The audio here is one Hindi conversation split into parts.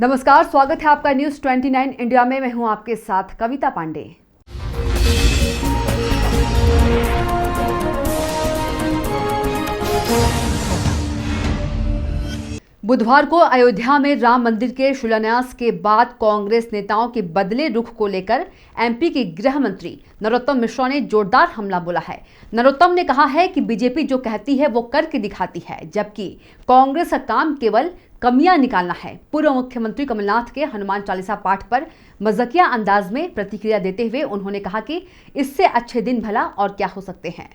नमस्कार, स्वागत है आपका न्यूज़ 29 इंडिया में। मैं हूं आपके साथ कविता पांडे। बुधवार को अयोध्या में राम मंदिर के शिलान्यास के बाद कांग्रेस नेताओं के बदले रुख को लेकर एमपी के गृह मंत्री नरोत्तम मिश्रा ने जोरदार हमला बोला है। नरोत्तम ने कहा है कि बीजेपी जो कहती है वो करके दिखाती है, जबकि कांग्रेस का काम केवल कमियां निकालना है। पूर्व मुख्यमंत्री कमलनाथ के हनुमान चालीसा पाठ पर मजाकिया अंदाज में प्रतिक्रिया देते हुए उन्होंने कहा कि इससे अच्छे दिन भला और क्या हो सकते हैं।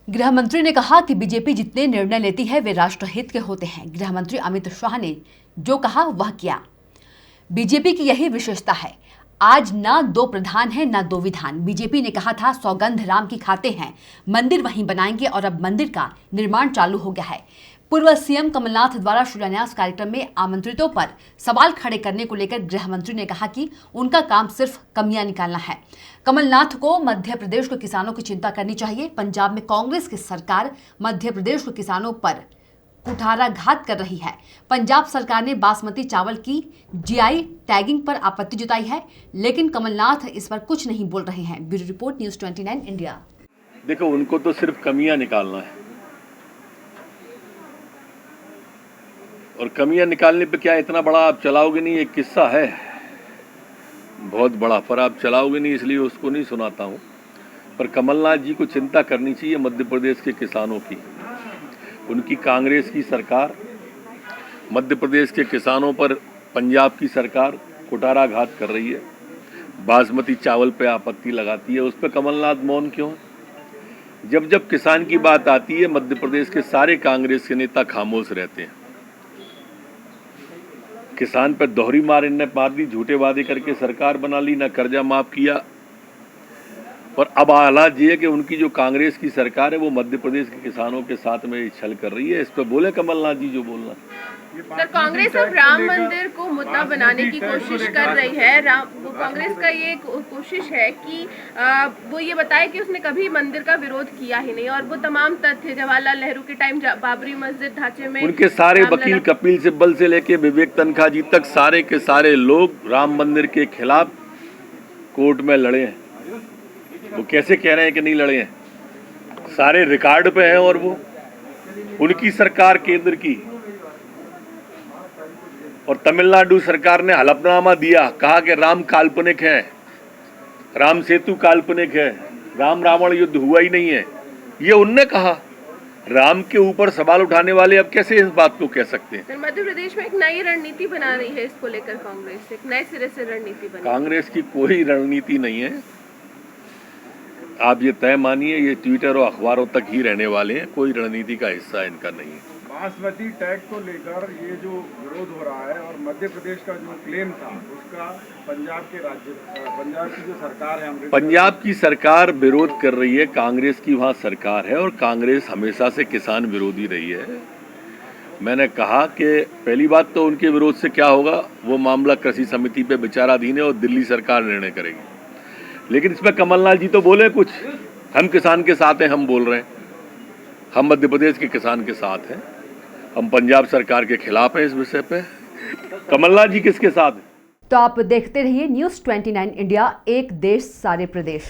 गृह मंत्री ने कहा कि बीजेपी जितने निर्णय लेती है वे राष्ट्रहित के होते हैं। गृह मंत्री अमित शाह ने जो कहा वह किया। बीजेपी की यही विशेषता है। आज ना दो प्रधान है ना दो विधान। बीजेपी ने कहा था सौगंध राम की खाते हैं, मंदिर वहीं बनाएंगे, और अब मंदिर का निर्माण चालू हो गया है। पूर्व सीएम कमलनाथ द्वारा शिलान्यास कार्यक्रम में आमंत्रितों पर सवाल खड़े करने को लेकर गृह मंत्री ने कहा कि उनका काम सिर्फ कमियां निकालना है। कमलनाथ को मध्य प्रदेश के किसानों की चिंता करनी चाहिए। पंजाब में कांग्रेस की सरकार मध्य प्रदेश के किसानों पर कुठाराघात कर रही है। पंजाब सरकार ने बासमती चावल की जीआई टैगिंग पर आपत्ति जताई है, लेकिन कमलनाथ इस पर कुछ नहीं बोल रहे हैं। Bureau report, news 29 India. देखो, उनको तो सिर्फ कमियां निकालना है, और कमियां निकालने पे क्या इतना बड़ा आप चलाओगे नहीं। एक किस्सा है बहुत बड़ा, पर आप चलाओगे नहीं इसलिए उसको नहीं सुनाता हूँ। पर कमलनाथ जी को चिंता करनी चाहिए मध्य प्रदेश के किसानों की। उनकी कांग्रेस की सरकार मध्य प्रदेश के किसानों पर, पंजाब की सरकार कुठाराघात कर रही है, बासमती चावल पे आपत्ति लगाती है। उस पर कमलनाथ मौन क्यों है? जब जब किसान की बात आती है मध्य प्रदेश के सारे कांग्रेस के नेता खामोश रहते हैं। किसान पर दोहरी मार इनने मार दी, झूठे वादे करके सरकार बना ली, ना कर्जा माफ किया। और अब हालात ये है कि उनकी जो कांग्रेस की सरकार है वो मध्य प्रदेश के किसानों के साथ में छल कर रही है। इस पर बोले कमलनाथ जी जो बोलना। सर, कांग्रेस अब राम मंदिर को मुद्दा बनाने की कोशिश कर रही है। कांग्रेस का ये कोशिश है कि वो ये बताए कि उसने कभी मंदिर का विरोध किया ही नहीं, और वो तमाम तथ्य जवाहरलाल नेहरू के टाइम बाबरी मस्जिद ढांचे में उनके सारे वकील, कपिल सिब्बल से लेके विवेक तनखा जी तक, सारे के सारे लोग राम मंदिर के खिलाफ कोर्ट में लड़े हैं। वो कैसे कह रहे हैं कि नहीं लड़े हैं? सारे रिकॉर्ड पे हैं। और वो उनकी सरकार केंद्र की, और तमिलनाडु सरकार ने हलफनामा दिया, कहा कि राम काल्पनिक है, राम सेतु काल्पनिक है, राम रावण युद्ध हुआ ही नहीं है। ये उनने कहा। राम के ऊपर सवाल उठाने वाले अब कैसे इस बात को कह सकते हैं? मध्य प्रदेश में एक नई रणनीति बना रही है इसको लेकर कांग्रेस, एक नए सिरे से रणनीति बनी। कांग्रेस की कोई रणनीति नहीं है। आप ये तय मानिए, ये ट्विटर और अखबारों तक ही रहने वाले हैं। कोई रणनीति का हिस्सा इनका नहीं है। बासमती टैग को लेकर ये जो विरोध हो रहा है, और मध्य प्रदेश का जो क्लेम था उसका पंजाब की जो सरकार है, पंजाब की सरकार विरोध कर रही है। कांग्रेस की वहाँ सरकार है, और कांग्रेस हमेशा से किसान विरोधी रही है। मैंने कहा कि पहली बात तो उनके विरोध से क्या होगा, वो मामला कृषि समिति पे विचाराधीन है और दिल्ली सरकार निर्णय करेगी। लेकिन इसमें कमलनाथ जी तो बोले कुछ, हम किसान के साथ हैं, हम बोल रहे हैं हम मध्य प्रदेश के किसान के साथ हैं, हम पंजाब सरकार के खिलाफ हैं इस विषय पे। कमलनाथ जी किसके साथ हैं? तो आप देखते रहिए न्यूज़ 29 इंडिया, एक देश सारे प्रदेश।